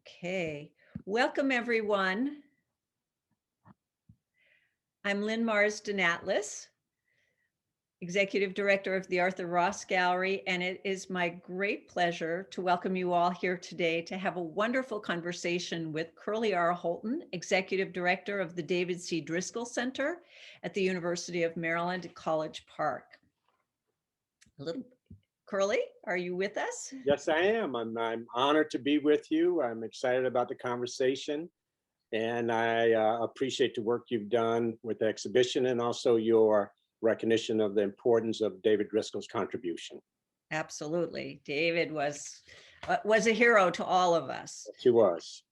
Okay, welcome everyone. I'm Lynn Marsden-Atlass, Executive Director of the Arthur Ross Gallery, and it is my great pleasure to welcome you all here today to have a wonderful conversation with Curlee R. Holton, Executive Director of the David C. Driskell Center at the University of Maryland at College Park. Curlee, are you with us? Yes, I am. I'm honored to be with you. I'm excited about the conversation, and I appreciate the work you've done with the exhibition and also your recognition of the importance of David Driskell's contribution. Absolutely. David was a hero to all of us. He was.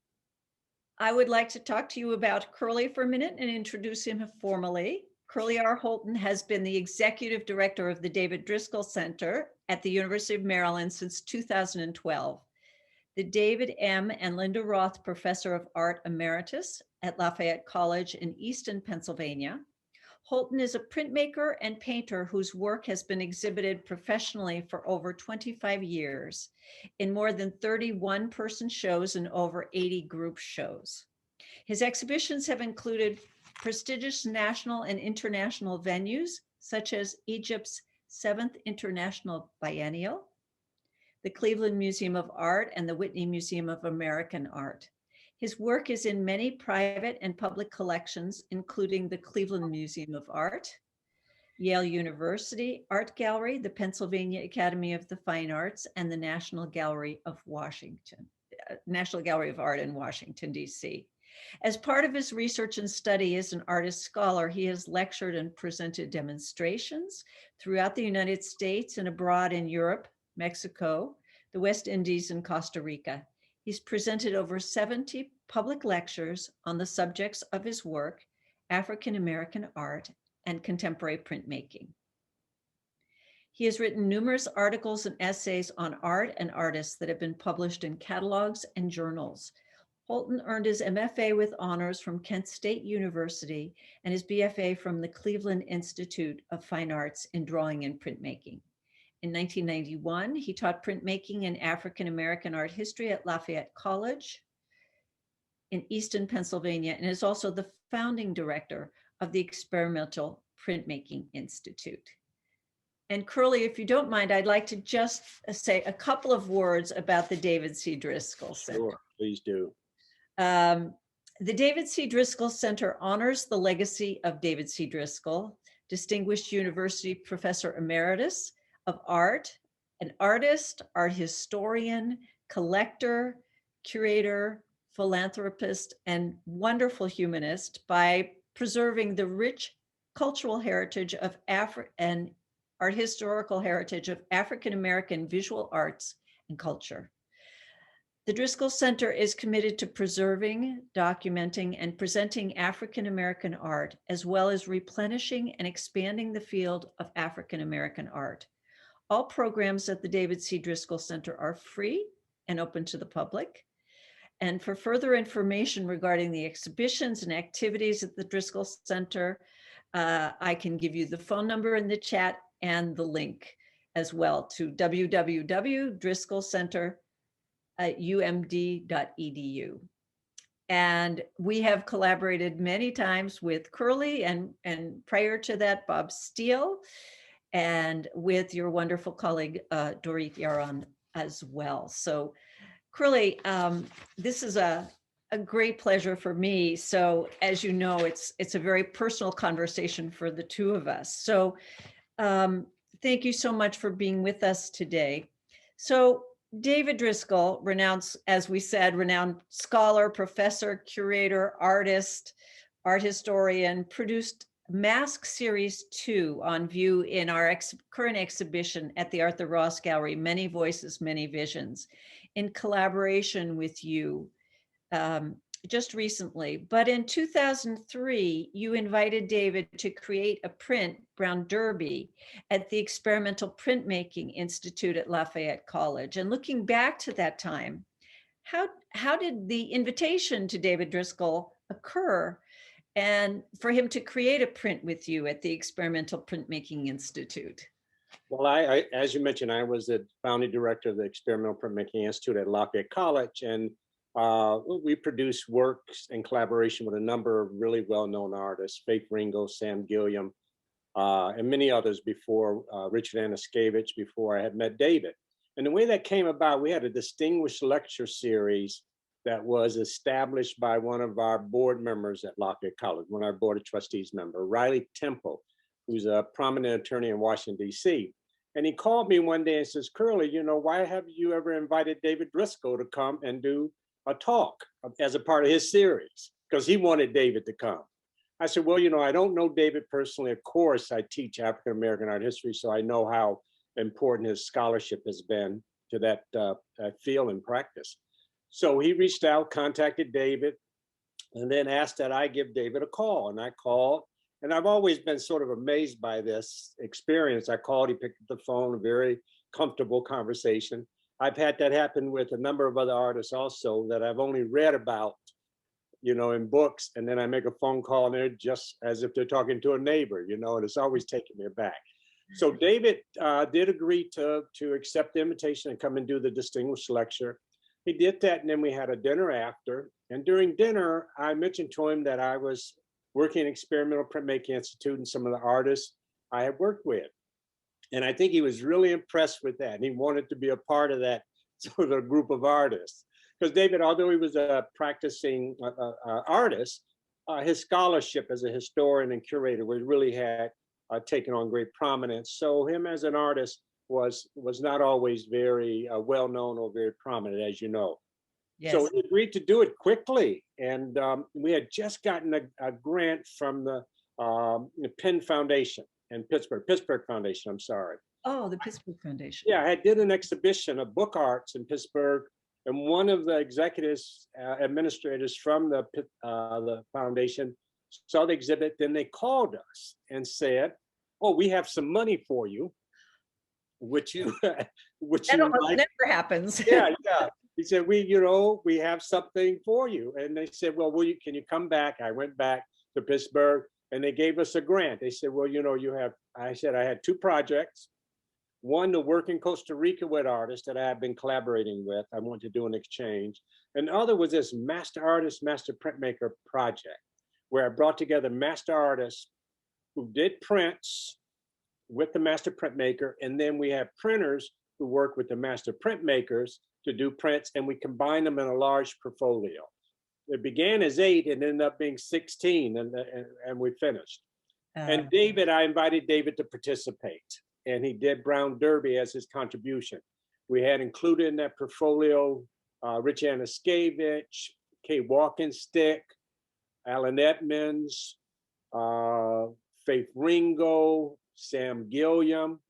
I would like to talk to you about Curlee for a minute and introduce him formally. Curlee R. Holton has been the executive director of the David Driskell Center at the University of Maryland since 2012. The David M. and Linda Roth Professor of Art Emeritus at Lafayette College in Easton, Pennsylvania. Holton is a printmaker and painter whose work has been exhibited professionally for over 25 years in more than 30 one-person shows and over 80 group shows. His exhibitions have included prestigious national and international venues, such as Egypt's 7th International Biennial, the Cleveland Museum of Art, and the Whitney Museum of American Art. His work is in many private and public collections, including the Cleveland Museum of Art, Yale University Art Gallery, the Pennsylvania Academy of the Fine Arts, and the National Gallery of Art in Washington, D.C. As part of his research and study as an artist scholar, he has lectured and presented demonstrations throughout the United States and abroad in Europe, Mexico, the West Indies, and Costa Rica. He's presented over 70 public lectures on the subjects of his work, African American art and contemporary printmaking. He has written numerous articles and essays on art and artists that have been published in catalogs and journals. Holton earned his MFA with honors from Kent State University and his BFA from the Cleveland Institute of Fine Arts in drawing and printmaking. In 1991, he taught printmaking and African American art history at Lafayette College in Easton, Pennsylvania, and is also the founding director of the Experimental Printmaking Institute. And Curlee, if you don't mind, I'd like to just say a couple of words about the David C. Driskell Center. Sure, please do. The David C. Driskell Center honors the legacy of David C. Driskell, Distinguished University Professor Emeritus of Art, an artist, art historian, collector, curator, philanthropist, and wonderful humanist by preserving the rich cultural heritage of and art historical heritage of African American visual arts and culture. The Driskell Center is committed to preserving, documenting, and presenting African American art, as well as replenishing and expanding the field of African American art. All programs at the David C. Driskell Center are free and open to the public. And for further information regarding the exhibitions and activities at the Driskell Center, I can give you the phone number in the chat and the link as well to www.driskellcenter.umd.edu. And we have collaborated many times with Curlee and prior to that, Bob Steele, and with your wonderful colleague, Dorit Yaron as well. So Curlee, this is a great pleasure for me. So as you know, it's a very personal conversation for the two of us. So thank you so much for being with us today. So David Driskell, renowned, as we said, renowned scholar, professor, curator, artist, art historian, produced Mask Series 2 on view in our current exhibition at the Arthur Ross Gallery, Many Voices, Many Visions, in collaboration with you just recently. But in 2003, you invited David to create a print, Brown Derby, at the Experimental Printmaking Institute at Lafayette College. And looking back to that time, how did the invitation to David Driskell occur, and for him to create a print with you at the Experimental Printmaking Institute? Well, I as you mentioned, I was the founding director of the Experimental Printmaking Institute at Lafayette College, and We produce works in collaboration with a number of really well-known artists, Faith Ringo, Sam Gilliam, and many others before, Richard Anaskevich, before I had met David. And the way that came about, we had a distinguished lecture series that was established by one of our board members at Lafayette College, one of our board of trustees member, Riley Temple, who's a prominent attorney in Washington, D.C. And he called me one day and says, Curlee, you know, why haven't you ever invited David Driskell to come and do a talk as a part of his series? Because he wanted David to come. I said, well, you know, I don't know David personally. Of course, I teach African-American art history, so I know how important his scholarship has been to that field and practice. So he reached out, contacted David, and then asked that I give David a call. And I called, and I've always been sort of amazed by this experience. I called, he picked up the phone, a very comfortable conversation. I've had that happen with a number of other artists also that I've only read about, you know, in books, and then I make a phone call and they're just as if they're talking to a neighbor, you know, and it's always taking me aback. So David did agree to accept the invitation and come and do the distinguished lecture. He did that, and then we had a dinner after. And during dinner, I mentioned to him that I was working at Experimental Printmaking Institute and some of the artists I had worked with. And I think he was really impressed with that. And he wanted to be a part of that sort of group of artists. Because David, although he was a practicing artist, his scholarship as a historian and curator really had taken on great prominence. So him as an artist was not always very well known or very prominent, as you know. Yes. So he agreed to do it quickly. And we had just gotten a grant from the Penn Foundation in Pittsburgh Foundation, I'm sorry. Oh, the Pittsburgh Foundation. Yeah, I did an exhibition of book arts in Pittsburgh. And one of the executives, administrators from the foundation saw the exhibit. Then they called us and said, "Oh, we have some money for you, which you that almost like. Never happens." Yeah. He said, we have something for you." And they said, "Well, can you come back?" I went back to Pittsburgh, and they gave us a grant. They said, "Well, you know, I said I had two projects. One, to work in Costa Rica with artists that I have been collaborating with. I want to do an exchange. And the other was this Master Artist, Master Printmaker project, where I brought together master artists who did prints with the Master Printmaker. And then we have printers who work with the Master Printmakers to do prints, and we combine them in a large portfolio. It began as 8 and ended up being 16, and we finished. And I invited David to participate. And he did Brown Derby as his contribution. We had included in that portfolio Rich Anaskevich, Kay Walkenstick, Alan Edmonds, Faith Ringo, Sam Gilliam.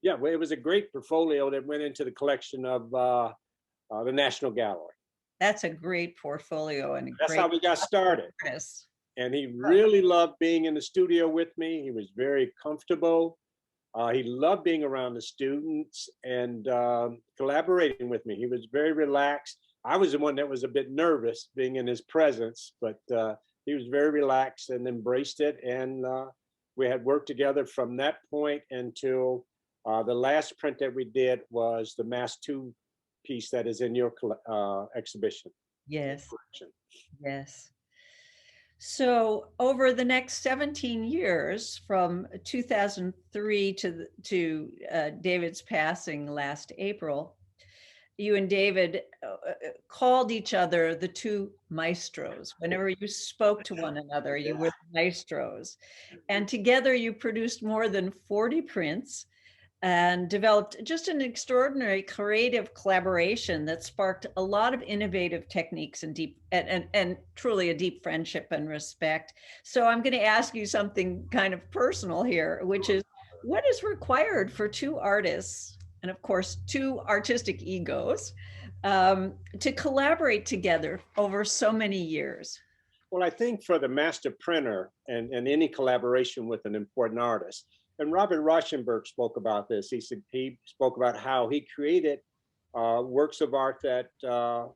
Yeah, well, it was a great portfolio that went into the collection of the National Gallery. That's a great portfolio. And that's how we got started. And he really loved being in the studio with me. He was very comfortable. He loved being around the students and collaborating with me. He was very relaxed. I was the one that was a bit nervous being in his presence, but he was very relaxed and embraced it. And we had worked together from that point until the last print that we did was the Mass 2 piece that is in your exhibition. Yes. Yes. So over the next 17 years, from 2003 to David's passing last April, you and David called each other the two maestros. Whenever you spoke to one another, you were maestros. And together you produced more than 40 prints and developed just an extraordinary creative collaboration that sparked a lot of innovative techniques and deep and truly a deep friendship and respect. So I'm going to ask you something kind of personal here, which is, what is required for two artists, and of course, two artistic egos, to collaborate together over so many years? Well, I think for the master printer and any collaboration with an important artist, and Robert Rauschenberg spoke about this. He spoke about how he created works of art that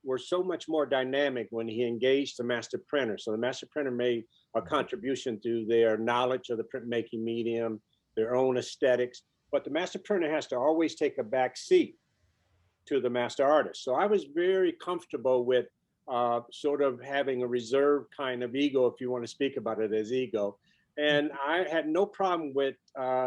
were so much more dynamic when he engaged the master printer. So the master printer made a contribution to their knowledge of the printmaking medium, their own aesthetics, but the master printer has to always take a back seat to the master artist. So I was very comfortable with sort of having a reserved kind of ego, if you want to speak about it as ego. And I had no problem with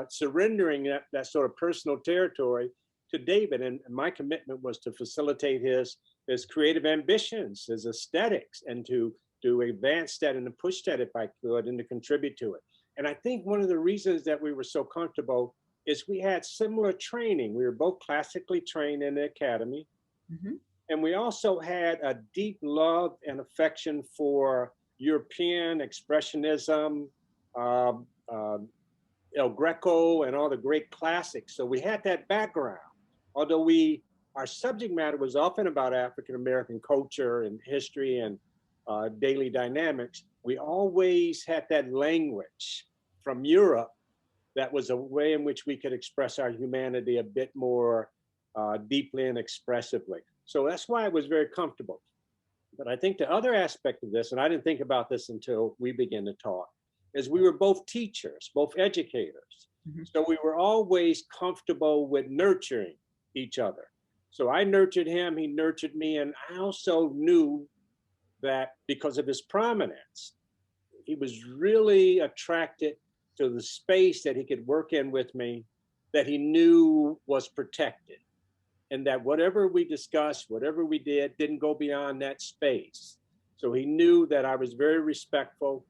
surrendering that sort of personal territory to David. And my commitment was to facilitate his creative ambitions, his aesthetics, and to advance that and to push that if I could and to contribute to it. And I think one of the reasons that we were so comfortable is we had similar training. We were both classically trained in the academy. Mm-hmm. And we also had a deep love and affection for European expressionism, El Greco, and all the great classics. So we had that background. Although our subject matter was often about African-American culture and history and daily dynamics, we always had that language from Europe that was a way in which we could express our humanity a bit more deeply and expressively. So that's why I was very comfortable. But I think the other aspect of this, and I didn't think about this until we began to talk, is we were both teachers, both educators. Mm-hmm. So we were always comfortable with nurturing each other. So I nurtured him, he nurtured me, and I also knew that because of his prominence, he was really attracted to the space that he could work in with me that he knew was protected. And that whatever we discussed, whatever we did, didn't go beyond that space. So he knew that I was very respectful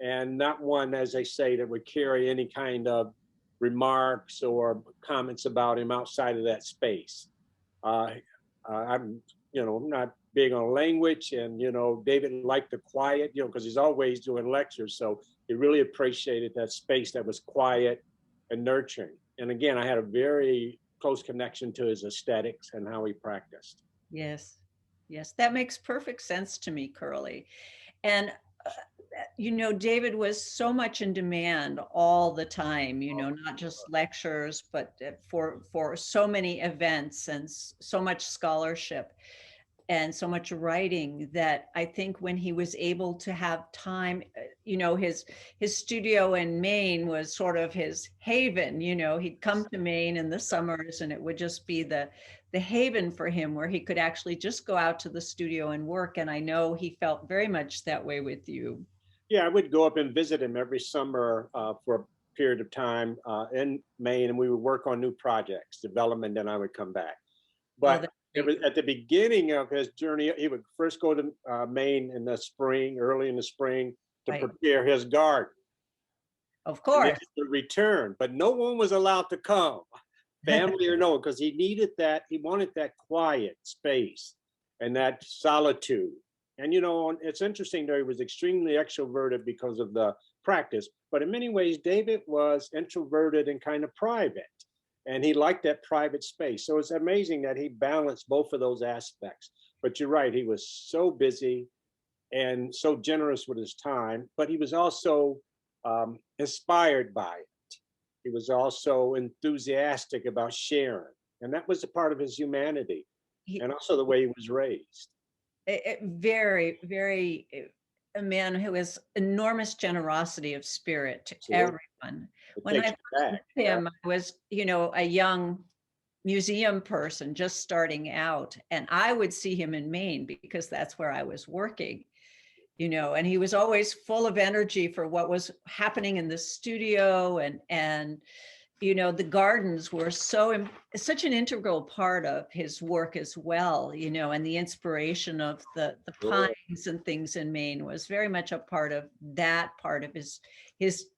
and not one, as they say, that would carry any kind of remarks or comments about him outside of that space. I'm not big on language, and, David liked the quiet, because he's always doing lectures. So he really appreciated that space that was quiet and nurturing. And again, I had a very close connection to his aesthetics and how he practiced. Yes. Yes. That makes perfect sense to me, Curlee. And, David was so much in demand all the time, not just lectures, but for so many events and so much scholarship and so much writing that I think when he was able to have time, his studio in Maine was sort of his haven. He'd come to Maine in the summers and it would just be the haven for him where he could actually just go out to the studio and work. And I know he felt very much that way with you. Yeah, I would go up and visit him every summer for a period of time in Maine, and we would work on new projects, development, and I would come back. But it was at the beginning of his journey. He would first go to Maine in the spring, early in the spring, to prepare his garden. Of course. To return, but no one was allowed to come, family or no one, because he needed that. He wanted that quiet space and that solitude. And it's interesting that he was extremely extroverted because of the practice, but in many ways, David was introverted and kind of private. And he liked that private space. So it's amazing that he balanced both of those aspects. But you're right, he was so busy and so generous with his time, but he was also inspired by it. He was also enthusiastic about sharing. And that was a part of his humanity and also the way he was raised. Very, very, a man who has enormous generosity of spirit to everyone. When I met him, I was, a young museum person just starting out, and I would see him in Maine because that's where I was working, and he was always full of energy for what was happening in the studio, and the gardens were such an integral part of his work as well, and the inspiration of the pines and things in Maine was very much a part of that part of his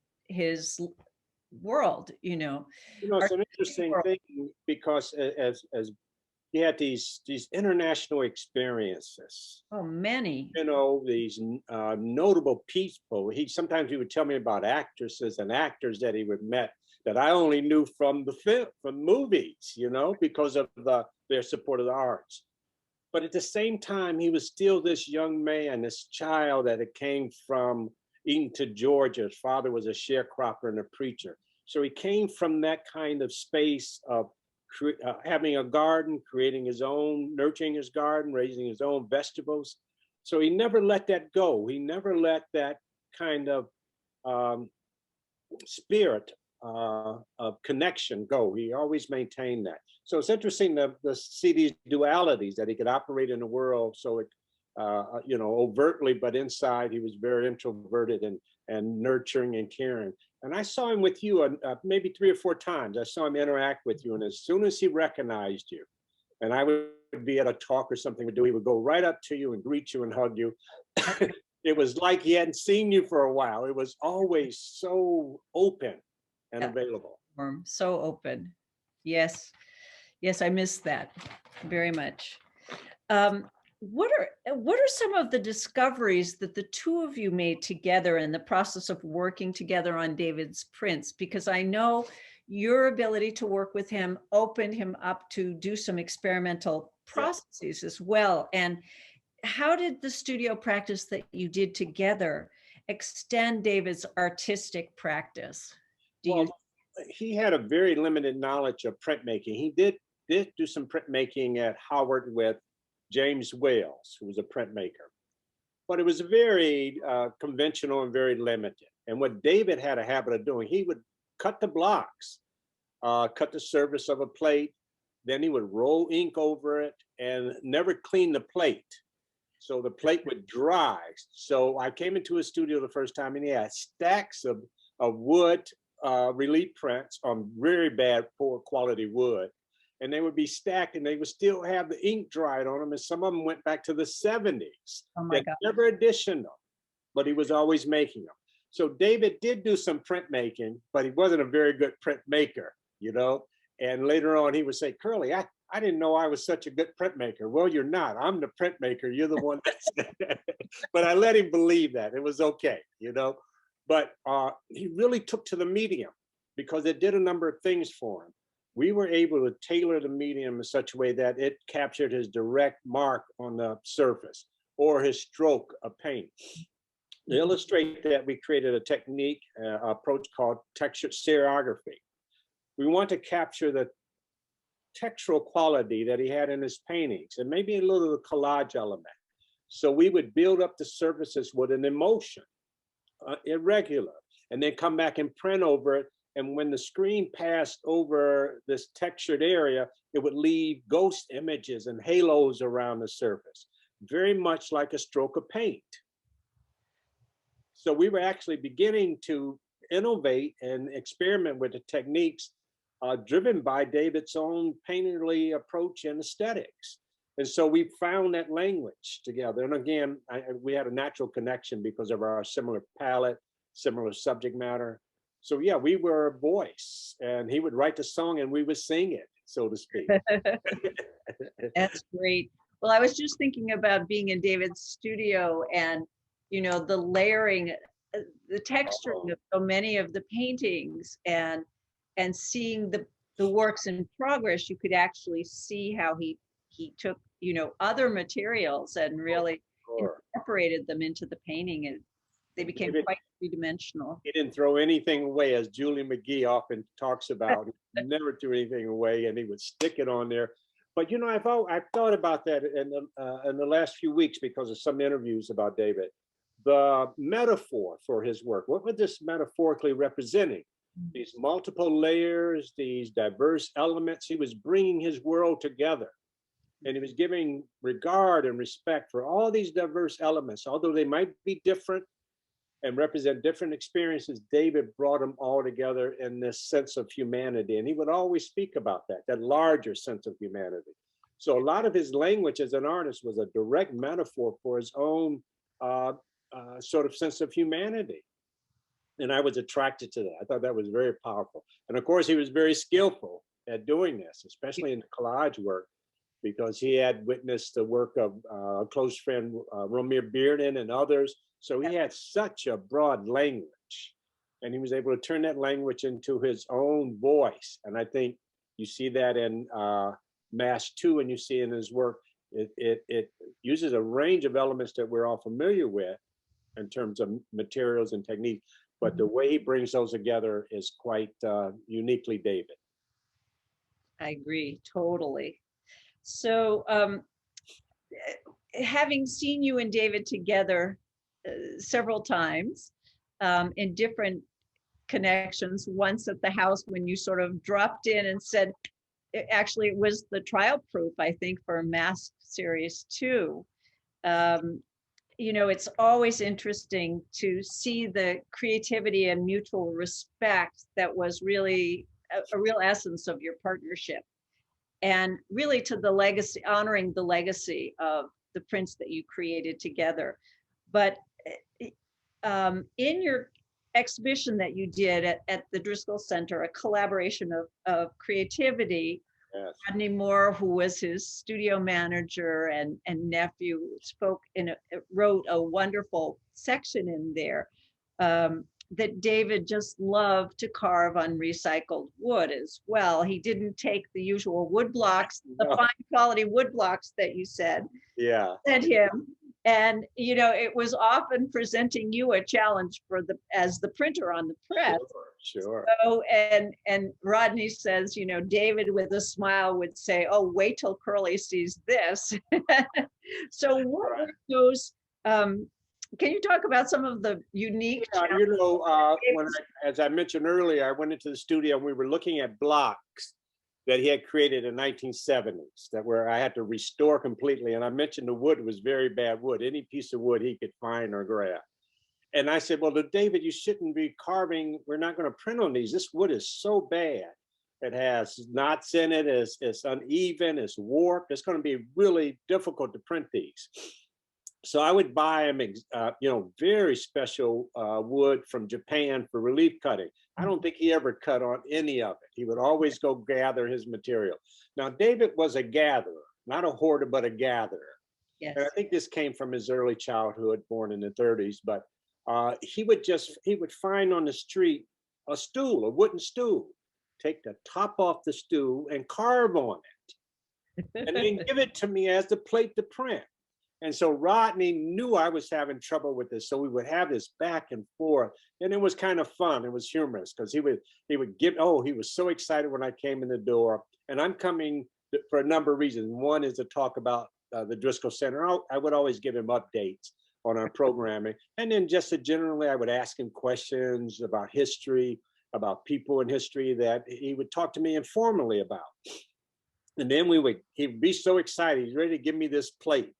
world, It's an interesting thing because as he had these international experiences. Oh, many. These notable people. Sometimes he would tell me about actresses and actors that he would met that I only knew from movies, because of their support of the arts. But at the same time, he was still this young man, this child that it came from Eatonton, Georgia. His father was a sharecropper and a preacher. So he came from that kind of space of having a garden, creating his own, nurturing his garden, raising his own vegetables. So he never let that go. He never let that kind of spirit of connection go. He always maintained that. So it's interesting to see these dualities that he could operate in the world. So it, overtly, but inside he was very introverted and nurturing and caring. And I saw him with you maybe 3 or 4 times. I saw him interact with you, and as soon as he recognized you, and I would be at a talk or something he would go right up to you and greet you and hug you. It was like he hadn't seen you for a while. It was always so open and available. So open. Yes. Yes, I miss that very much. What are some of the discoveries that the 2 of you made together in the process of working together on David's prints? Because I know your ability to work with him opened him up to do some experimental processes as well. And how did the studio practice that you did together extend David's artistic practice? He had a very limited knowledge of printmaking. He did do some printmaking at Howard with James Wales, who was a printmaker, but it was very conventional and very limited. And what David had a habit of doing, he would cut the blocks, cut the surface of a plate, then he would roll ink over it and never clean the plate. So the plate would dry. So I came into his studio the first time and he had stacks of wood relief prints on very bad, poor quality wood. And they would be stacked and they would still have the ink dried on them. And some of them went back to the 70s. Oh my God. Never editioned them, but he was always making them. So David did do some printmaking, but he wasn't a very good printmaker, And later on he would say, Curlee, I didn't know I was such a good printmaker. Well, you're not. I'm the printmaker. You're the one that's but I let him believe that. It was okay, But he really took to the medium because it did a number of things for him. We were able to tailor the medium in such a way that it captured his direct mark on the surface or his stroke of paint. To illustrate that, we created a technique, approach called textured stereography. We want to capture the textural quality that he had in his paintings and maybe a little of the collage element. So we would build up the surfaces with an emotion, irregular, and then come back and print over it. And when the screen passed over this textured area, it would leave ghost images and halos around the surface, very much like a stroke of paint. So we were actually beginning to innovate and experiment with the techniques driven by David's own painterly approach and aesthetics. And so we found that language together. And again, we had a natural connection because of our similar palette, similar subject matter. So yeah, we were a voice, and he would write the song and we would sing it, so to speak. That's great. Well, I was just thinking about being in David's studio and, the layering, the texturing of so many of the paintings and seeing the works in progress. You could actually see how he took, other materials and really incorporated them into the painting, and they became quite three-dimensional. He didn't throw anything away, as Julie McGee often talks about. He never threw anything away, and he would stick it on there. But I've thought about that in the last few weeks because of some interviews about David. The metaphor for his work, what was this metaphorically representing? These multiple layers, these diverse elements. He was bringing his world together, and he was giving regard and respect for all these diverse elements, although they might be different and represent different experiences. David brought them all together in this sense of humanity. And he would always speak about that larger sense of humanity. So a lot of his language as an artist was a direct metaphor for his own sort of sense of humanity. And I was attracted to that. I thought that was very powerful. And of course, he was very skillful at doing this, especially in the collage work, because he had witnessed the work of a close friend, Romir Bearden, and others. So he had such a broad language, and he was able to turn that language into his own voice. And I think you see that in Mask 2, and you see in his work, it uses a range of elements that we're all familiar with in terms of materials and techniques, but the way he brings those together is quite uniquely David. I agree, totally. So having seen you and David together several times in different connections once at the house when you sort of dropped in and said, actually, it was the trial proof, I think, for Mask Series 2. It's always interesting to see the creativity and mutual respect that was really a real essence of your partnership. And really to the legacy, honoring the legacy of the prints that you created together. But in your exhibition that you did at the Driskell Center, a collaboration of creativity, Yes. Rodney Moore, who was his studio manager and nephew, wrote a wonderful section in there that David just loved to carve on recycled wood as well. He didn't take the usual wood blocks, the fine quality wood blocks that you said. Yeah. Sent him. And it was often presenting you a challenge as the printer on the press. Sure. So, and Rodney says, David with a smile would say, "Oh, wait till Curlee sees this." So what were those? Can you talk about some of the unique? As I mentioned earlier, I went into the studio and we were looking at blocks that he had created in 1970s I had to restore completely. And I mentioned the wood was very bad wood, any piece of wood he could find or grab. And I said, well, David, you shouldn't be carving. We're not going to print on these. This wood is so bad. It has knots in it. It's uneven. It's warped. It's going to be really difficult to print these. So I would buy him, very special wood from Japan for relief cutting. I don't think he ever cut on any of it. He would always go gather his material. Now, David was a gatherer, not a hoarder, but a gatherer. Yes. And I think this came from his early childhood, born in the 30s. But he would find on the street a wooden stool, take the top off the stool and carve on it, and then give it to me as the plate to print. And so Rodney knew I was having trouble with this. So we would have this back and forth. And it was kind of fun. It was humorous because he would he was so excited when I came in the door. And I'm coming for a number of reasons. One is to talk about the Driskell Center. I would always give him updates on our programming. And then just generally, I would ask him questions about history, about people in history that he would talk to me informally about. And then he'd be so excited. He's ready to give me this plate.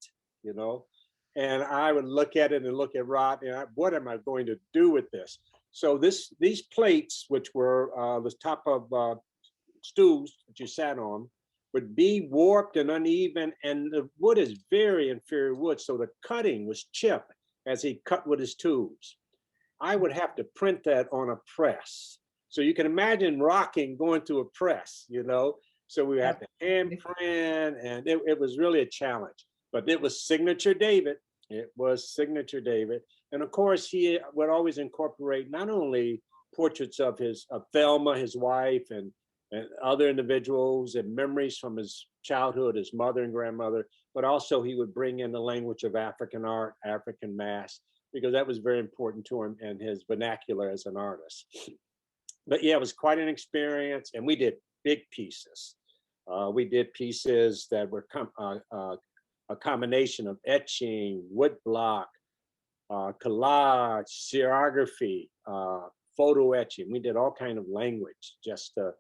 And I would look at it and look at Rodney. What am I going to do with this? So these plates, which were the top of stools that you sat on, would be warped and uneven. And the wood is very inferior wood. So the cutting was chipped as he cut with his tools. I would have to print that on a press. So you can imagine rocking going to a press, So we have to hand print, and it was really a challenge. But it was signature David. It was signature David. And of course, he would always incorporate not only portraits of Thelma, his wife, and other individuals and memories from his childhood, his mother and grandmother, but also he would bring in the language of African art, African mass, because that was very important to him and his vernacular as an artist. But yeah, it was quite an experience. And we did big pieces. We did pieces that were a combination of etching, woodblock, collage, stereography, photo etching. We did all kind of language just to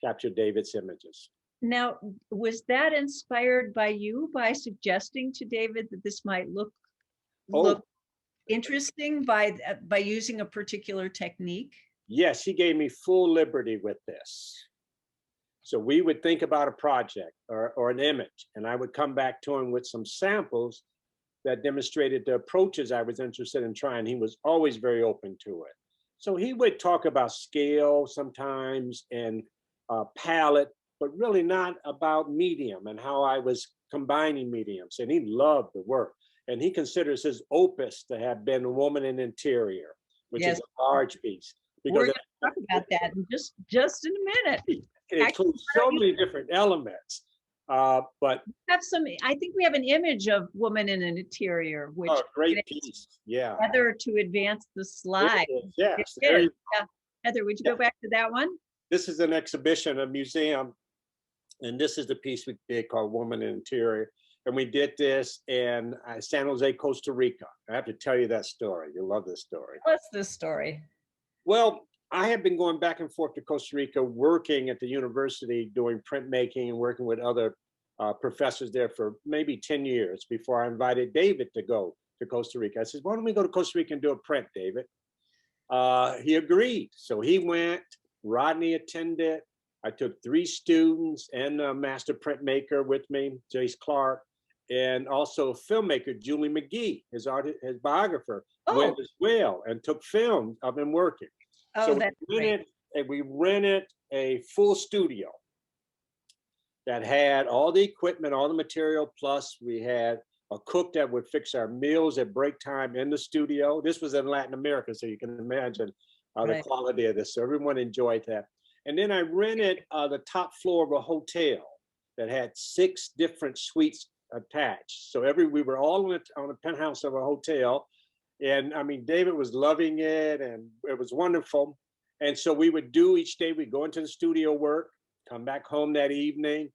capture David's images. Now, was that inspired by you, by suggesting to David that this might look interesting by using a particular technique? Yes, he gave me full liberty with this. So we would think about a project or an image, and I would come back to him with some samples that demonstrated the approaches I was interested in trying. He was always very open to it. So he would talk about scale sometimes and palette, but really not about medium and how I was combining mediums. And he loved the work. And he considers his opus to have been A Woman in Interior, which is a large piece. We're going to talk about that in just in a minute. It includes so many different elements. But have I think we have an image of Woman in an Interior, which great piece. Yeah. Heather, to advance the slide. Yes. Yeah. Heather, would you go back to that one? This is an exhibition, a museum, and this is the piece we did called Woman in Interior. And we did this in San Jose, Costa Rica. I have to tell you that story. You'll love this story. What's this story? Well, I have been going back and forth to Costa Rica, working at the university, doing printmaking and working with other professors there for maybe 10 years before I invited David to go to Costa Rica. I said, why don't we go to Costa Rica and do a print, David? He agreed. So he went, Rodney attended. I took 3 students and a master printmaker with me, Jace Clark, and also a filmmaker, Julie McGee, his biographer, went as well and took film. I've been working. Oh, So that's great. we rented a full studio that had all the equipment, all the material, plus we had a cook that would fix our meals at break time in the studio. This was in Latin America, so you can imagine the quality of this. So everyone enjoyed that. And then I rented the top floor of a hotel that had 6 different suites attached. So we were all on a penthouse of a hotel. And I mean, David was loving it and it was wonderful. And so we would do each day, we'd go into the studio work, come back home that evening,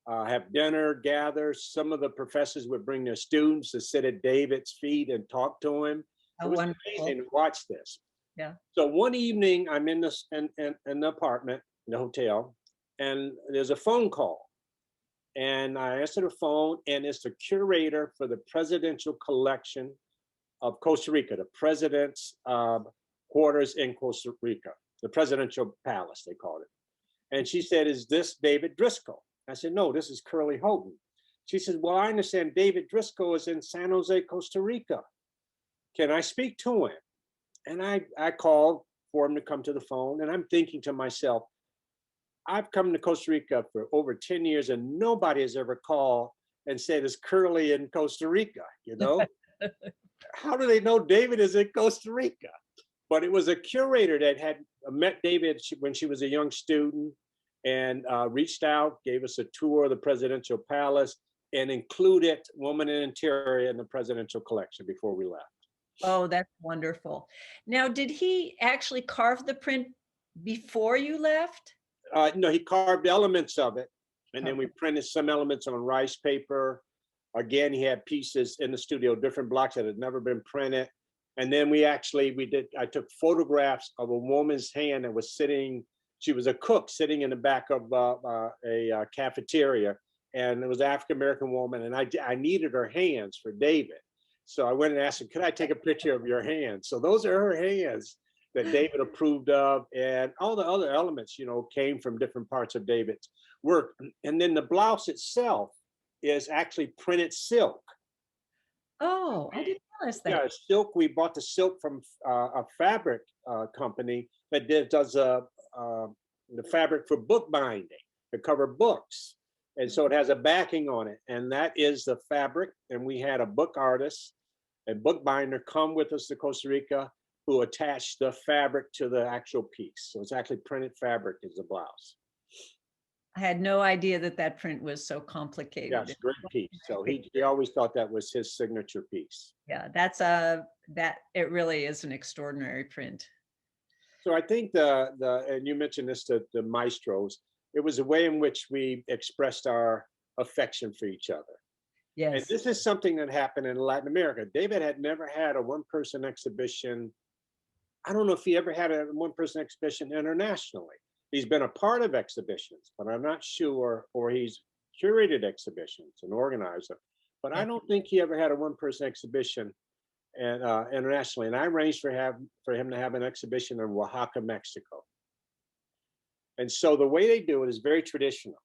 have dinner, gather. Some of the professors would bring their students to sit at David's feet and talk to him. It was amazing to watch this. Yeah. So one evening I'm in the apartment, in the hotel, and there's a phone call. And I answer the phone, and it's the curator for the presidential collection of Costa Rica, the president's quarters in Costa Rica, the presidential palace, they called it. And she said, is this David Driskell? I said, no, this is Curlee Holton. She said, well, I understand David Driskell is in San Jose, Costa Rica. Can I speak to him? And I called for him to come to the phone. And I'm thinking to myself, I've come to Costa Rica for over 10 years and nobody has ever called and said, is Curlee in Costa Rica, you know? How do they know David is in Costa Rica? But it was a curator that had met David when she was a young student and reached out, gave us a tour of the presidential palace, and included Woman in Interior in the presidential collection before we left. Oh, that's wonderful. Now, did he actually carve the print before you left? No, he carved elements of it, and then we printed some elements on rice paper. Again, he had pieces in the studio, different blocks that had never been printed. And then I took photographs of a woman's hand that was sitting, she was a cook sitting in the back of a cafeteria, and it was an African-American woman, and I needed her hands for David. So I went and asked her, could I take a picture of your hands? So those are her hands that David approved of, and all the other elements, you know, came from different parts of David's work. And then the blouse itself is actually printed silk. Oh, I didn't realize that. Yeah, silk. We bought the silk from a fabric company that does the fabric for book binding to cover books. And so it has a backing on it, and that is the fabric. And we had a book artist, a bookbinder come with us to Costa Rica who attached the fabric to the actual piece. So it's actually printed fabric as a blouse. I had no idea that print was so complicated. Yeah, it's a great piece. So he always thought that was his signature piece. Yeah, it really is an extraordinary print. So I think and you mentioned this to the maestros, it was a way in which we expressed our affection for each other. Yes. And this is something that happened in Latin America. David had never had a one-person exhibition. I don't know if he ever had a one-person exhibition internationally. He's been a part of exhibitions, but I'm not sure, or he's curated exhibitions and organized them. But I don't think he ever had a one-person exhibition and internationally. And I arranged for him to have an exhibition in Oaxaca, Mexico. And so the way they do it is very traditional.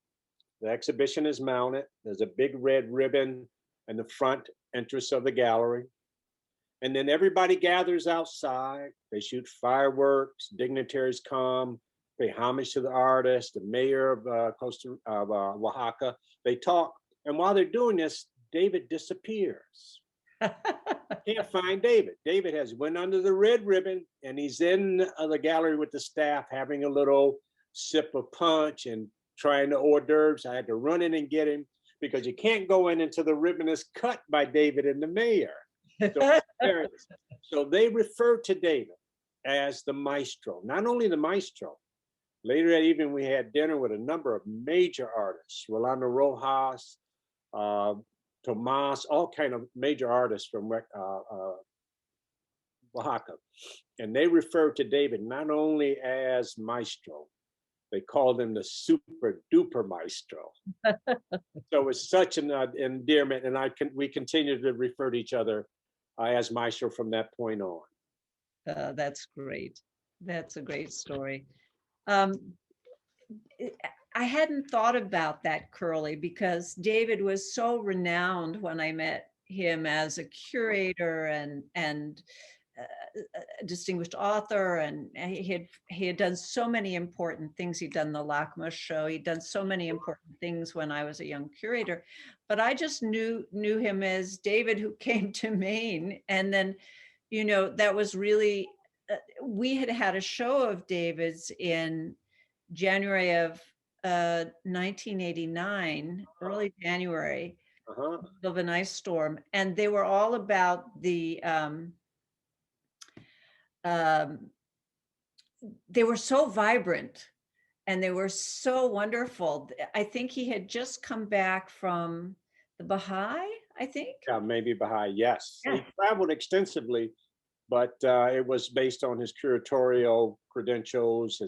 The exhibition is mounted. There's a big red ribbon in the front entrance of the gallery. And then everybody gathers outside. They shoot fireworks. Dignitaries come, pay homage to the artist, the mayor of Oaxaca. They talk. And while they're doing this, David disappears. Can't find David. David has went under the red ribbon, and he's in the gallery with the staff having a little sip of punch and trying the hors d'oeuvres. I had to run in and get him because you can't go in until the ribbon is cut by David and the mayor. So they refer to David as the maestro. Not only the maestro. Later that evening, we had dinner with a number of major artists, Rolando Rojas, Tomas, all kind of major artists from Oaxaca. And they referred to David not only as maestro, they called him the super duper maestro. So it's such an endearment, and we continue to refer to each other as maestro from that point on. That's great. That's a great story. Um, I hadn't thought about that, Curlee, because David was so renowned when I met him as a curator and a distinguished author, and he had done so many important things. He'd done the LACMA show. He'd done so many important things when I was a young curator, but I just knew him as David who came to Maine. And then, you know, that was really, we had a show of David's in January of 1989, early January, of an ice storm, and they were all about the they were so vibrant and they were so wonderful. I think he had just come back from the Baha'i, I think. Yeah, maybe Baha'i, yes. Yeah. He traveled extensively, but it was based on his curatorial credentials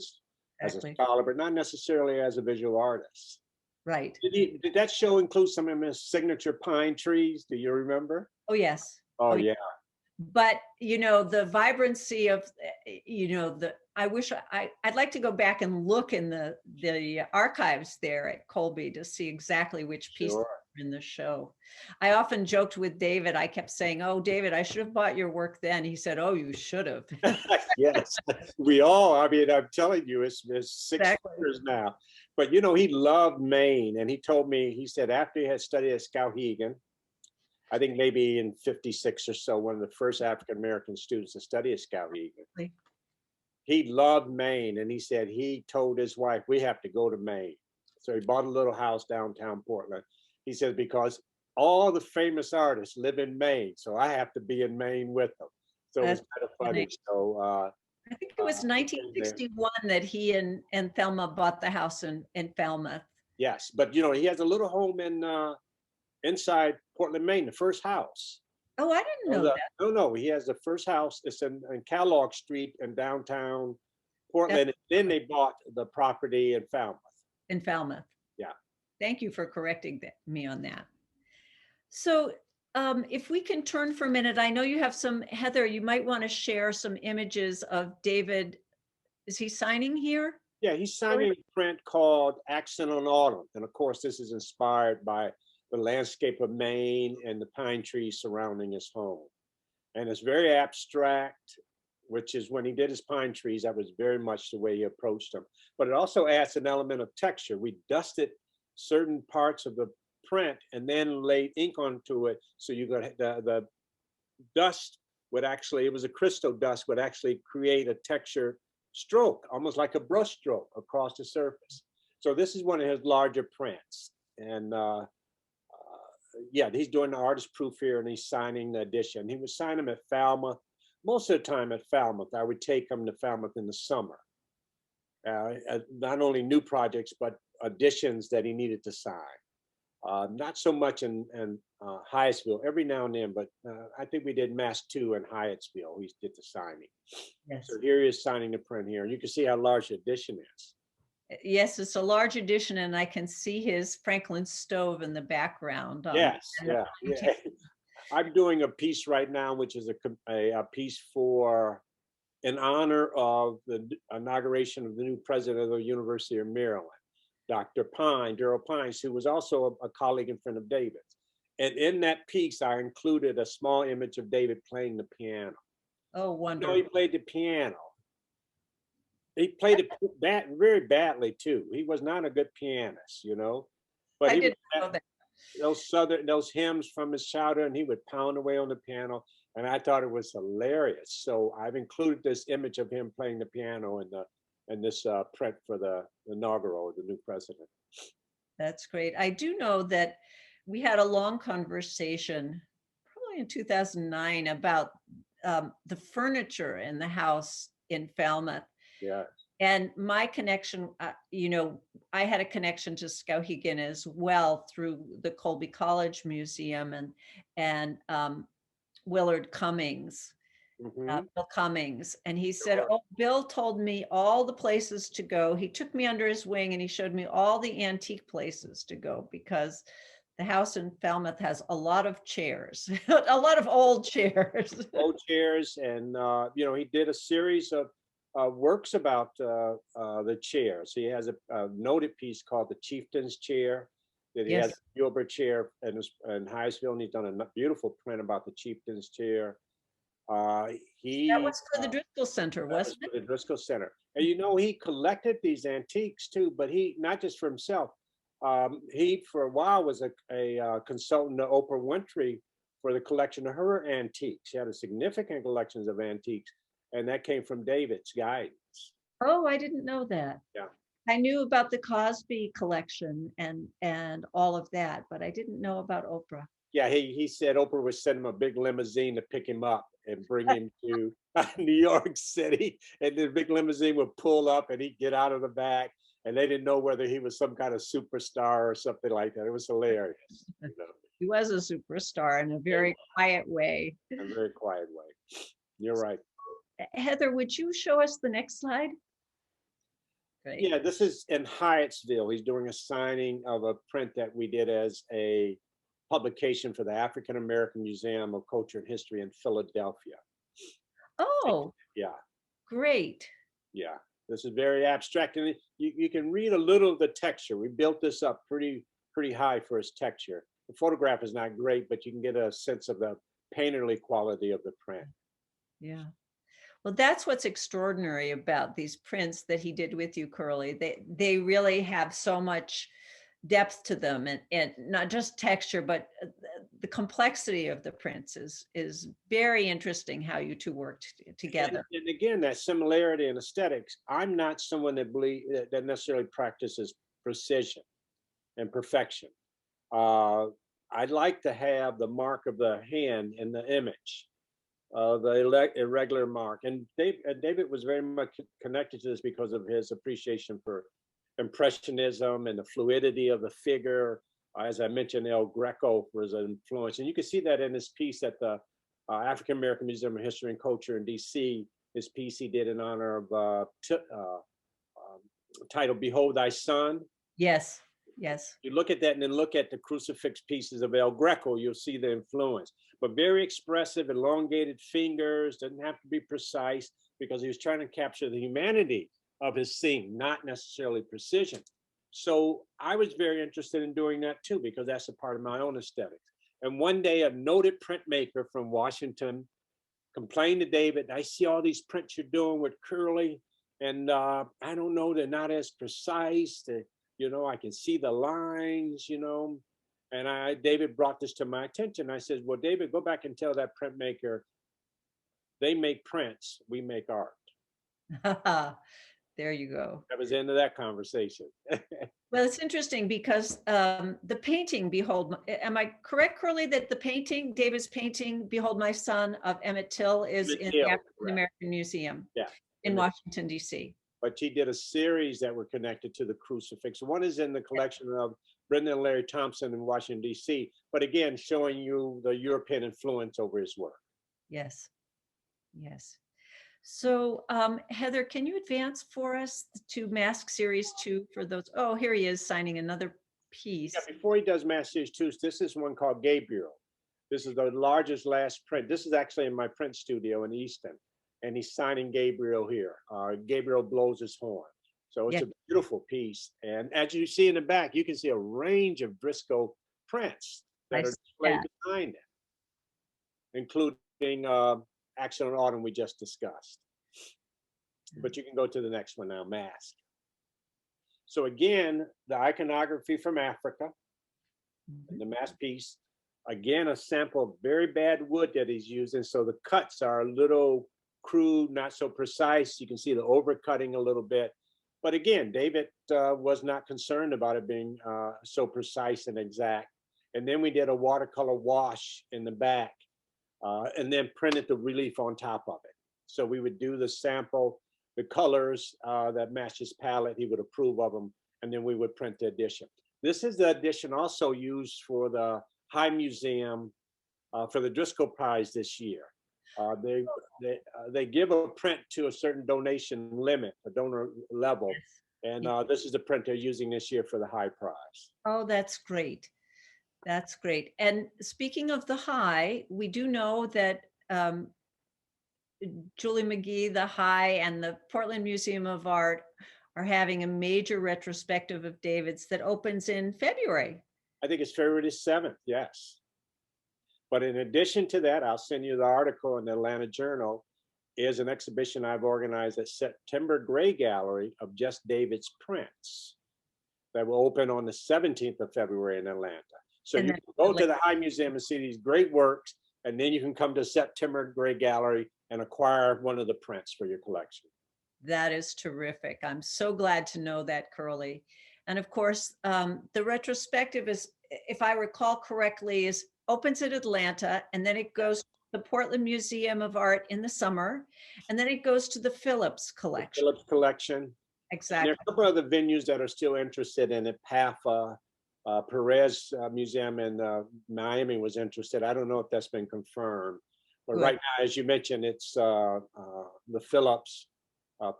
as a scholar, but not necessarily as a visual artist. Right. Did that show include some of his signature pine trees? Do you remember? Oh, yes. Oh, yeah. But, you know, the vibrancy of, you know, I wish I'd like to go back and look in the archives there at Colby to see exactly which pieces Sure. were in the show. I often joked with David. I kept saying, "Oh, David, I should have bought your work then." He said, "Oh, you should have." Yes, we all, I mean, I'm telling you, it's 6 Exactly. years now. But, you know, he loved Maine. And he told me, he said after he had studied at Skowhegan, I think maybe in 56 or so, one of the first African-American students to study at Skowhegan. He loved Maine, and he said he told his wife, "We have to go to Maine." So he bought a little house downtown Portland. He said, because all the famous artists live in Maine, so I have to be in Maine with them. So it was kind of funny. So I think it was 1961 that he and Thelma bought the house in Falmouth. Yes, but you know, he has a little home in inside Portland, Maine, the first house. Oh, I didn't know that. No, he has the first house. It's in Kellogg Street in downtown Portland. Then they bought the property in Falmouth. In Falmouth. Yeah. Thank you for correcting me on that. So if we can turn for a minute, I know you have some, Heather, you might want to share some images of David. Is he signing here? Yeah, he's signing a print called Accent on Autumn. And of course, this is inspired by the landscape of Maine and the pine trees surrounding his home. And it's very abstract, which is when he did his pine trees, that was very much the way he approached them. But it also adds an element of texture. We dusted certain parts of the print and then laid ink onto it. So you got the dust would actually, it was a crystal dust, would actually create a texture stroke, almost like a brush stroke across the surface. So this is one of his larger prints. And yeah, he's doing the artist proof here and he's signing the edition. He would sign them at Falmouth. Most of the time at Falmouth, I would take him to Falmouth in the summer. Not only new projects, but editions that he needed to sign. Not so much in Hyattsville, every now and then, but I think we did Mass 2 in Hyattsville. We did the signing. Yes. So here he is signing the print here. And you can see how large the edition is. Yes, it's a large edition, and I can see his Franklin stove in the background. Yes, yeah. I'm doing a piece right now, which is a piece for in honor of the inauguration of the new president of the University of Maryland, Dr. Pine, Daryl Pines, who was also a colleague and friend of David's. And in that piece, I included a small image of David playing the piano. Oh, wonderful. You know, he played the piano. He played it very badly too. He was not a good pianist, you know. But I didn't know that. Those hymns from his childhood, and he would pound away on the piano, and I thought it was hilarious. So I've included this image of him playing the piano in this print for the inaugural of the new president. That's great. I do know that we had a long conversation, probably in 2009, about the furniture in the house in Falmouth. Yeah. And my connection, you know, I had a connection to Skowhegan as well through the Colby College Museum and Willard Cummings. Mhm. Bill Cummings, and he said, Sure. "Oh, Bill told me all the places to go. He took me under his wing and he showed me all the antique places to go because the house in Falmouth has a lot of chairs, a lot of old chairs." Old chairs, and he did a series of works about the chairs. He has a noted piece called the Chieftain's Chair. That he has Yes, a Gilbert chair in Highsville, and he's done a beautiful print about the Chieftain's Chair. that He was for the Driskell Center, That was wasn't it? for the Driskell Center. And he collected these antiques too, but he not just for himself. He for a while was a consultant to Oprah Winfrey for the collection of her antiques. She had a significant collections of antiques, and that came from David's guidance. Oh, I didn't know that. Yeah. I knew about the Cosby collection and all of that, but I didn't know about Oprah. Yeah, he said Oprah would send him a big limousine to pick him up and bring him to New York City, and the big limousine would pull up, and he'd get out of the back, and they didn't know whether he was some kind of superstar or something like that. It was hilarious, you know, He was a superstar in a very quiet way. in a very quiet way. You're right. Heather, would you show us the next slide? Great. Yeah, this is in Hyattsville. He's doing a signing of a print that we did as a publication for the African American Museum of Culture and History in Philadelphia. Oh, Yeah, great. yeah. This is very abstract, and you can read a little of the texture. We built this up pretty high for its texture. The photograph is not great, but you can get a sense of the painterly quality of the print. Yeah. Well, that's what's extraordinary about these prints that he did with you, Curlee. They really have so much depth to them, and not just texture, but the complexity of the prints is very interesting how you two worked together. And again, that similarity in aesthetics. I'm not someone that necessarily practices precision and perfection. Uh, I'd like to have the mark of the hand in the image, the irregular mark. And David was very much connected to this because of his appreciation for impressionism and the fluidity of the figure. As I mentioned, El Greco was an influence, and you can see that in this piece at the African American Museum of History and Culture in D.C. This piece he did in honor of titled "Behold Thy Son." Yes, yes. You look at that and then look at the crucifix pieces of El Greco, you'll see the influence. But very expressive, elongated fingers, doesn't have to be precise because he was trying to capture the humanity of his scene, not necessarily precision. So I was very interested in doing that too, because that's a part of my own aesthetics. And one day a noted printmaker from Washington complained to David, "I see all these prints you're doing with Curlee, and I don't know, they're not as precise. I can see the lines, And David brought this to my attention. I said, well, David, go back and tell that printmaker, they make prints, we make art. There you go. That was the end of that conversation. Well, it's interesting because the painting, am I correct, Curlee, that the painting, David's painting, Behold My Son of Emmett Till is in the African American Museum in Washington, D.C. But he did a series that were connected to the crucifix. One is in the collection of Brenda and Larry Thompson in Washington, D.C., but again, showing you the European influence over his work. Yes, yes. So Heather, can you advance for us to Mask Series 2 for those? Oh, here he is signing another piece. Yeah, before he does Mask Series 2, this is one called Gabe Bureau. This is the largest last print. This is actually in my print studio in Easton, and he's signing Gabriel here. Gabriel blows his horn. So it's a beautiful piece. And as you see in the back, you can see a range of Driskell prints that are displayed behind it, including Accident Autumn we just discussed. But you can go to the next one now, Mask. So again, the iconography from Africa, the mask piece. Again, a sample of very bad wood that he's using. So the cuts are a little crude, not so precise. You can see the overcutting a little bit. But again, David was not concerned about it being so precise and exact. And then we did a watercolor wash in the back and then printed the relief on top of it. So we would do the sample, the colors that match his palette, he would approve of them, and then we would print the edition. This is the edition also used for the High Museum for the Driskell Prize this year. They they give a print to a certain donation limit, a donor level, and this is the print they're using this year for the high prize. Oh, that's great. That's great. And speaking of the high, we do know that Julie McGee, the High, and the Portland Museum of Art are having a major retrospective of David's that opens in February. I think it's February the 7th, yes. But in addition to that, I'll send you the article in the Atlanta Journal, is an exhibition I've organized at September Gray Gallery of just David's prints that will open on the 17th of February in Atlanta. So you can go to the High Museum and see these great works, and then you can come to September Gray Gallery and acquire one of the prints for your collection. That is terrific. I'm so glad to know that, Curlee. And of course, the retrospective is, if I recall correctly, opens at Atlanta, and then it goes to the Portland Museum of Art in the summer, and then it goes to the Phillips collection. The Phillips collection. Exactly. There are a couple of other venues that are still interested in it. PAFA, Perez Museum in Miami was interested. I don't know if that's been confirmed, but Good. Right now, as you mentioned, it's the Phillips,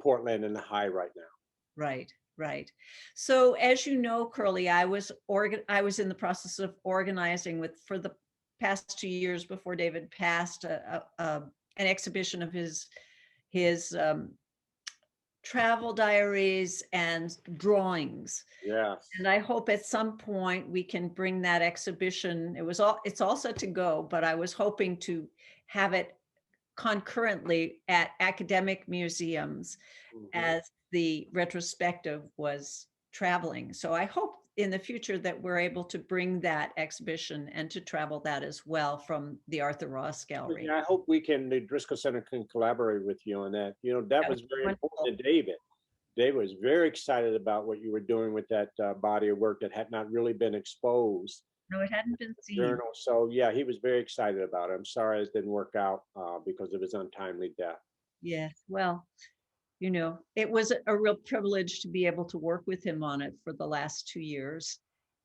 Portland, and the High right now. Right, right. So as you know, Curlee, I was in the process of organizing for the past 2 years before David passed an exhibition of his travel diaries and drawings. Yes. And I hope at some point we can bring that exhibition. It's all set to go, but I was hoping to have it concurrently at academic museums as the retrospective was traveling. So I hope in the future that we're able to bring that exhibition and to travel that as well from the Arthur Ross Gallery. Yeah, I hope the Driskell Center can collaborate with you on that. You know, that was very important to David. David was very excited about what you were doing with that body of work that had not really been exposed. No, it hadn't been seen. Journal. So yeah, he was very excited about it. I'm sorry it didn't work out because of his untimely death. Yeah, well, you know, it was a real privilege to be able to work with him on it for the last 2 years.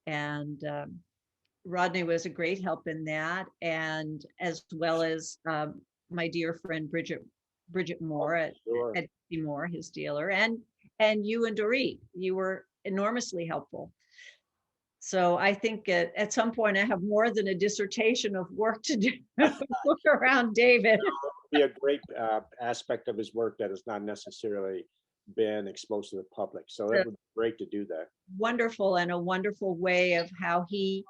And Rodney was a great help in that. And as well as my dear friend, Bridget Moore at Moore, his dealer, and you and Dorit, you were enormously helpful. So I think at some point I have more than a dissertation of work to do around David. Be a great aspect of his work that has not necessarily been exposed to the public. So it would be great to do that. Wonderful, and a wonderful way of how he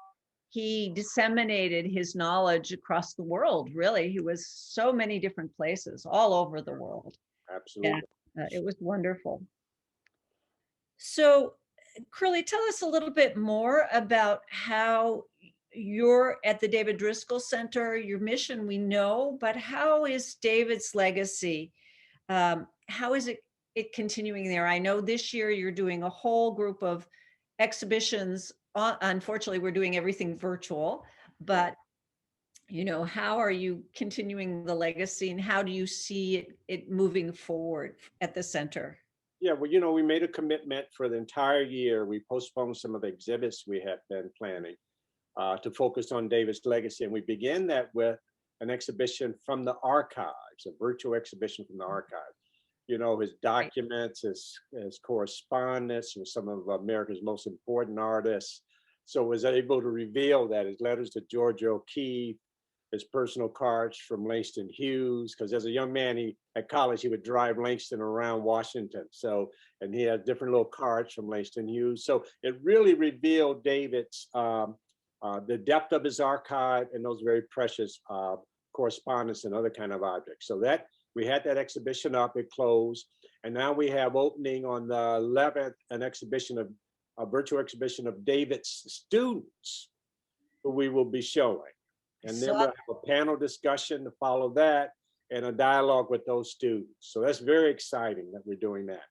disseminated his knowledge across the world. Really, he was so many different places all over the world. Absolutely. Yeah, it was wonderful. So Curlee, tell us a little bit more about how you're at the David Driskell Center. Your mission we know, but how is David's legacy? How is it continuing there? I know this year you're doing a whole group of exhibitions. Unfortunately, we're doing everything virtual, but you know, how are you continuing the legacy, and how do you see it moving forward at the center? Yeah, well, you know, we made a commitment for the entire year. We postponed some of the exhibits we had been planning to focus on David's legacy. And we began that with an exhibition from the archives, a virtual exhibition from the archives. You know, his documents, his correspondence with some of America's most important artists. So was able to reveal that his letters to Georgia O'Keeffe, his personal cards from Langston Hughes, because as a young man, at college, he would drive Langston around Washington. So, and he had different little cards from Langston Hughes. So it really revealed David's, the depth of his archive and those very precious correspondence and other kind of objects. So that, we had that exhibition up, it closed. And now we have opening on the 11th, a virtual exhibition of David's students who we will be showing. And then we'll have a panel discussion to follow that and a dialogue with those students. So that's very exciting that we're doing that.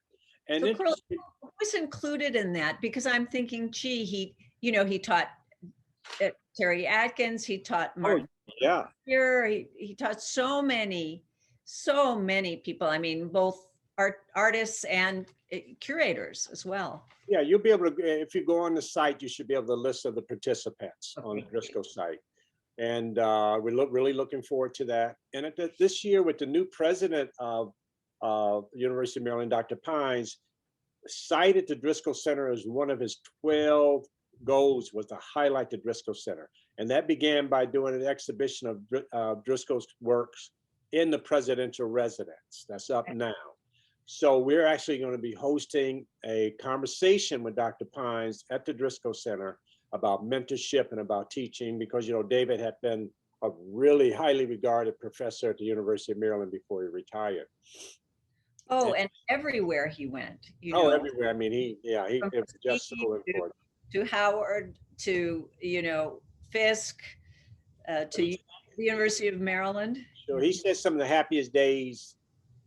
And so Curlee, who's included in that? Because I'm thinking, gee, he taught Terry Atkins, he taught Martin. Yeah. He taught so many people. I mean, both artists and curators as well. Yeah, you'll be able to, if you go on the site, you should be able to list of the participants on the Driskell site. And we're really looking forward to that. And this year, with the new president of University of Maryland, Dr. Pines, cited the Driskell Center as one of his 12 goals was to highlight the Driskell Center. And that began by doing an exhibition of Driskell's works in the presidential residence. That's up now. So we're actually going to be hosting a conversation with Dr. Pines at the Driskell Center about mentorship and about teaching, because, you know, David had been a really highly regarded professor at the University of Maryland before he retired. Oh, and everywhere he went, you Oh, know, everywhere. I mean, he it was just so important. to Howard, to, you know, Fisk, to the University of Maryland. So he said some of the happiest days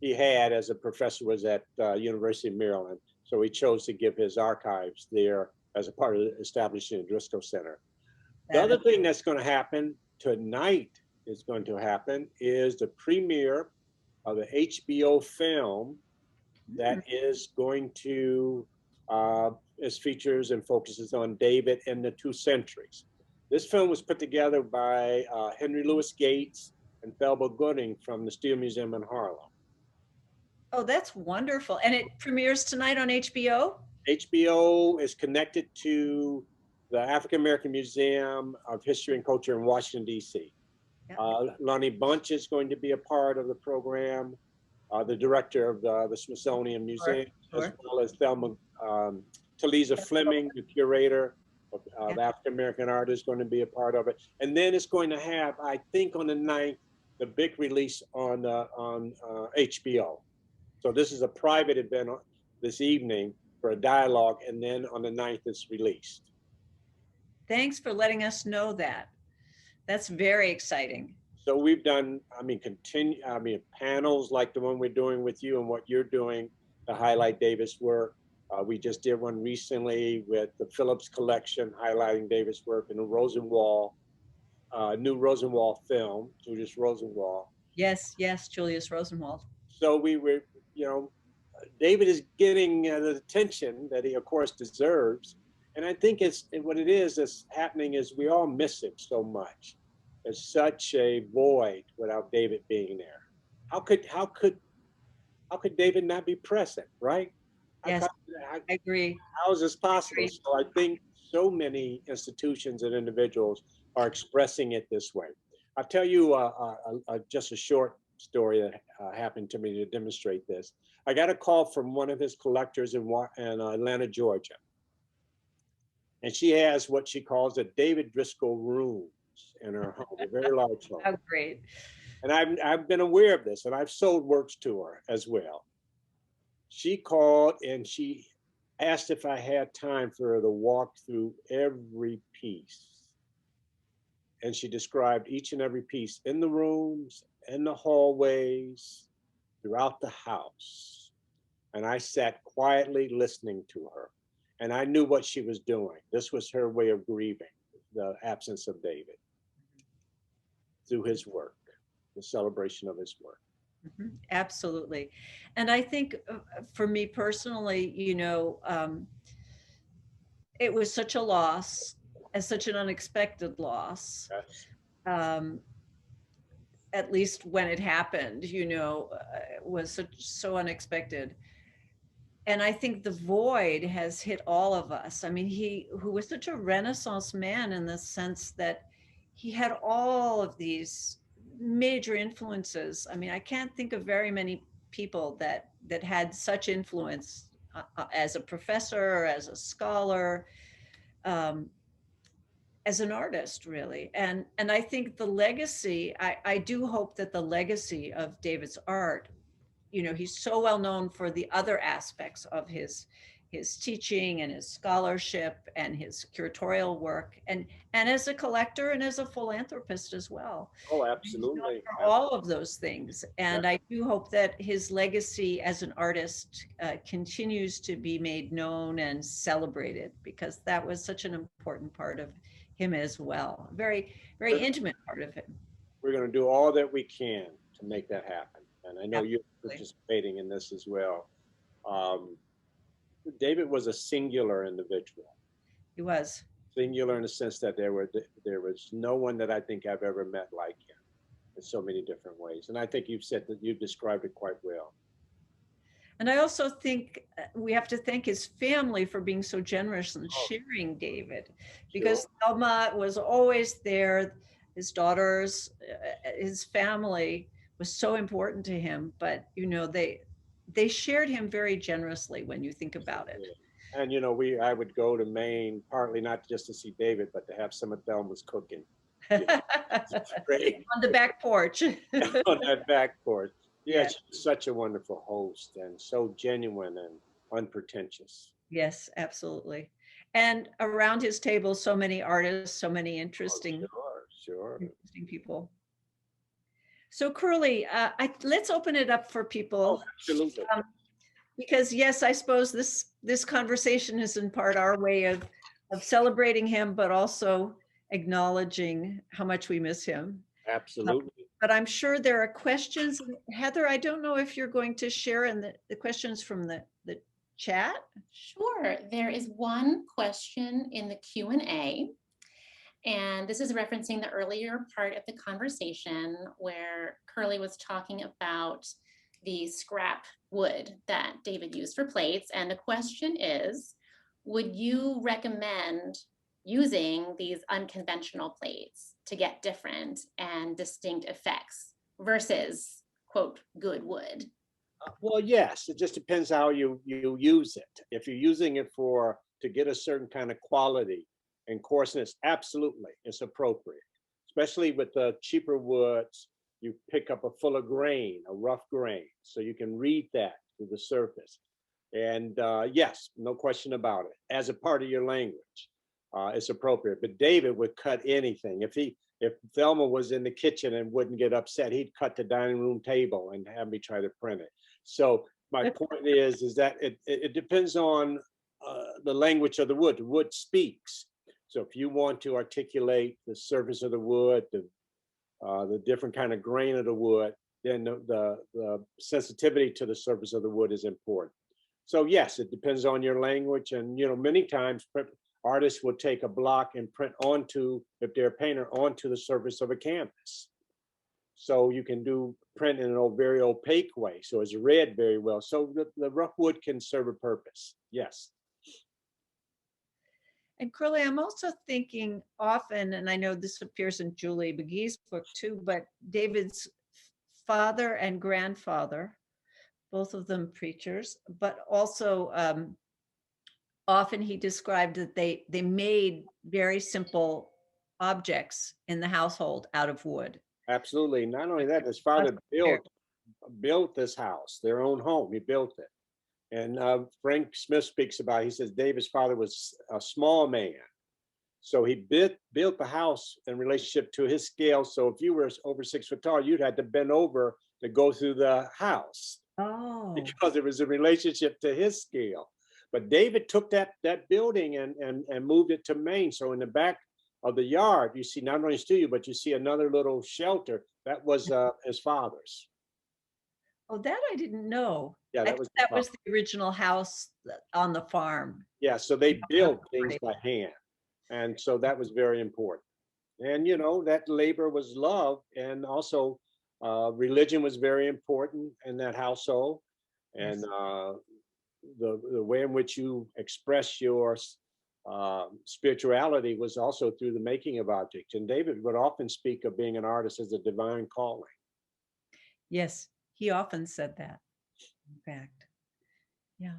he had as a professor was at University of Maryland. So he chose to give his archives there as a part of establishing the Driskell Center. The other thing that's going to happen tonight is the premiere of the HBO film that is going to, its features and focuses on David and the Two Centuries. This film was put together by Henry Louis Gates and Thelma Gooding from the Steel Museum in Harlem. Oh, that's wonderful. And it premieres tonight on HBO? HBO is connected to the African American Museum of History and Culture in Washington, D.C. Yep. Lonnie Bunch is going to be a part of the program, the director of the Smithsonian Museum, as well as Thelma Talisa Fleming, the curator of African American art, is going to be a part of it. And then it's going to have, I think, on the 9th, the big release on HBO. So this is a private event this evening for a dialogue, and then on the 9th it's released. Thanks for letting us know that. That's very exciting. So we've done, panels like the one we're doing with you and what you're doing to highlight David's work. We just did one recently with the Phillips collection highlighting David's work in the Rosenwald, new Rosenwald film, Julius Rosenwald. Yes, Julius Rosenwald. So we were, David is getting the attention that he, of course, deserves. And I think what it is that's happening is we all miss him so much. There's such a void without David being there. How could David not be present, right? Yes, I agree. How is this possible? So I think so many institutions and individuals are expressing it this way. I'll tell you just a short story that happened to me to demonstrate this. I got a call from one of his collectors in Atlanta, Georgia. And she has what she calls a David Driskell room in her home, a very large home. How great. And I've been aware of this, and I've sold works to her as well. She called and she asked if I had time for her to walk through every piece. And she described each and every piece in the rooms, in the hallways, throughout the house. And I sat quietly listening to her. And I knew what she was doing. This was her way of grieving the absence of David through his work, the celebration of his work. Mm-hmm. Absolutely. And I think for me personally, it was such a loss, and such an unexpected loss. Yes. At least when it happened, it was so unexpected. And I think the void has hit all of us. I mean, who was such a Renaissance man in the sense that he had all of these major influences. I mean, I can't think of very many people that had such influence as a professor, or as a scholar, as an artist, really. And I think the legacy, I do hope that the legacy of David's art, he's so well known for the other aspects of his teaching and his scholarship and his curatorial work, and as a collector and as a philanthropist as well. Oh, absolutely. For all of those things. And yeah. I do hope that his legacy as an artist continues to be made known and celebrated, because that was such an important part of him as well. Very, very intimate part of him. We're going to do all that we can to make that happen. And I know you're participating in this as well. David was a singular individual. He was. Singular in the sense that there was no one that I think I've ever met like him in so many different ways. And I think you've said that you've described it quite well. And I also think we have to thank his family for being so generous and Oh, sharing David, sure. because Thelma was always there. His daughters, his family was so important to him. But you know, they shared him very generously when you think about it. And you know, I would go to Maine partly not just to see David, but to have some of Thelma's cooking. You know, it's great On the back porch. on that back porch. Yeah, Yeah. she's such a wonderful host and so genuine and unpretentious. Yes, absolutely. And around his table, so many artists, so many Oh, sure. interesting people. So Curly, let's open it up for Oh, people, absolutely. um, because yes, I suppose this conversation is in part our way of celebrating him, but also acknowledging how much we miss him. Absolutely. But I'm sure there are questions. Heather, I don't know if you're going to share in the questions from the chat. Sure. There is one question in the Q&A, and this is referencing the earlier part of the conversation where Curlee was talking about the scrap wood that David used for plates. And the question is, would you recommend using these unconventional plates to get different and distinct effects versus, quote, good wood? Well, yes, it just depends how you use it. If you're using it to get a certain kind of quality and coarseness, absolutely, it's appropriate. Especially with the cheaper woods, you pick up a fuller grain, a rough grain, so you can read that through the surface. And yes, no question about it. As a part of your language, it's appropriate. But David would cut anything. If Thelma was in the kitchen and wouldn't get upset, he'd cut the dining room table and have me try to print it. So my point is that it depends on the language of the wood. The wood speaks. So if you want to articulate the surface of the wood, the different kind of grain of the wood, then the sensitivity to the surface of the wood is important. So yes, it depends on your language. And you know, many times artists will take a block and print onto, if they're a painter, onto the surface of a canvas. So you can do print in a very opaque way. So it's read very well. So the rough wood can serve a purpose. Yes. And Curly, I'm also thinking often, and I know this appears in Julie McGee's book too, but David's father and grandfather, both of them preachers, but also often he described that they made very simple objects in the household out of wood. Absolutely. Not only that, his father built this house, their own home. He built it. And Frank Smith speaks about, he says, David's father was a small man. So he built the house in relationship to his scale. So if you were over 6 foot tall, you'd have to bend over to go through the house. Oh. Because it was a relationship to his scale. But David took that building and moved it to Maine. So in the back of the yard, you see not only a studio, but you see another little shelter. That was his father's. Oh, that I didn't know. Yeah, that was the original house on the farm. Yeah, so they built things by hand. And so that was very important. And, you know, that labor was love. And also religion was very important in that household. And the way in which you express your spirituality was also through the making of objects. And David would often speak of being an artist as a divine calling. Yes, he often said that, in fact. Yeah.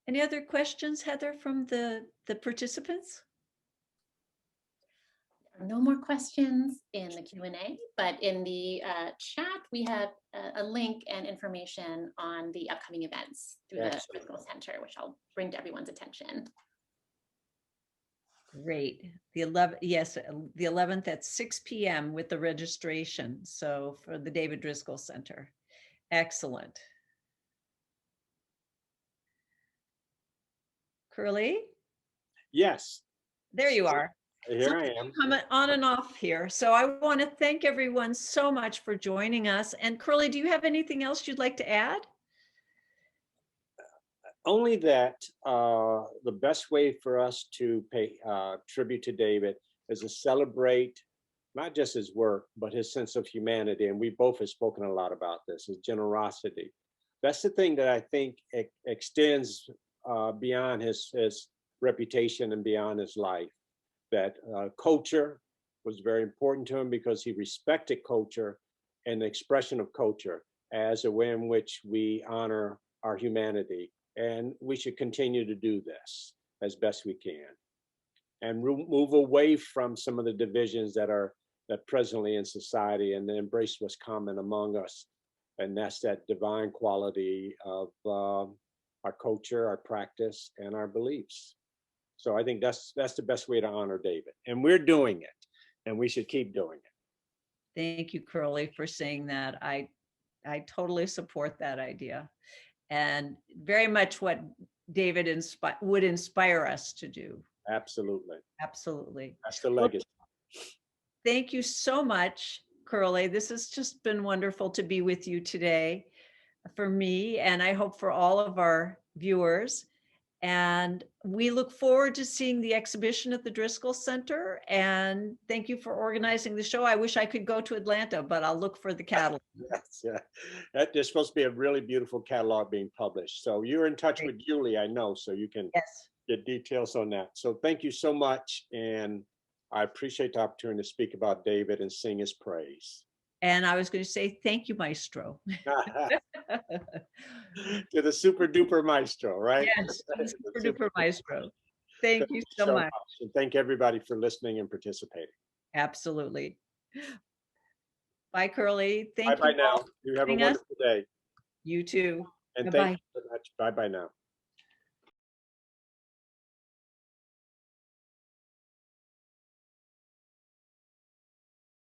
Any other questions, Heather, from the participants? No more questions in the Q&A, but in the chat, we have a link and information on the upcoming events through the Driskell Center, which I'll bring to everyone's attention. Great. The 11th, yes, the 11th at 6 p.m. with the registration. So for the David Driskell Center. Excellent. Curlee? Yes. There you are. Here I am. Coming on and off here. So I want to thank everyone so much for joining us. And Curlee, do you have anything else you'd like to add? Only that the best way for us to pay tribute to David is to celebrate not just his work, but his sense of humanity. And we both have spoken a lot about this, his generosity. That's the thing that I think extends beyond his reputation and beyond his life. That culture was very important to him because he respected culture and the expression of culture as a way in which we honor our humanity. And we should continue to do this as best we can and move away from some of the divisions that are presently in society and embrace what's common among us. And that's that divine quality of our culture, our practice, and our beliefs. So I think that's the best way to honor David. And we're doing it, and we should keep doing it. Thank you, Curlee, for saying that. I totally support that idea. And very much what David would inspire us to do. Absolutely. Absolutely. That's the legacy. Thank you so much, Curlee. This has just been wonderful to be with you today for me, and I hope for all of our viewers. And we look forward to seeing the exhibition at the Driskell Center. And thank you for organizing the show. I wish I could go to Atlanta, but I'll look for the catalog. Yes, yeah. There's supposed to be a really beautiful catalog being published. So you're in touch with Julie, I know, so you can get details on that. So thank you so much. And I appreciate the opportunity to speak about David and sing his praise. And I was going to say, thank you, Maestro. To the super duper maestro, right? Yes, to the super duper maestro. Thank you so much. And thank everybody for listening and participating. Absolutely. Bye, Curlee. Thank you. Bye now. You have a wonderful day. You too. And thank you so much. Bye now.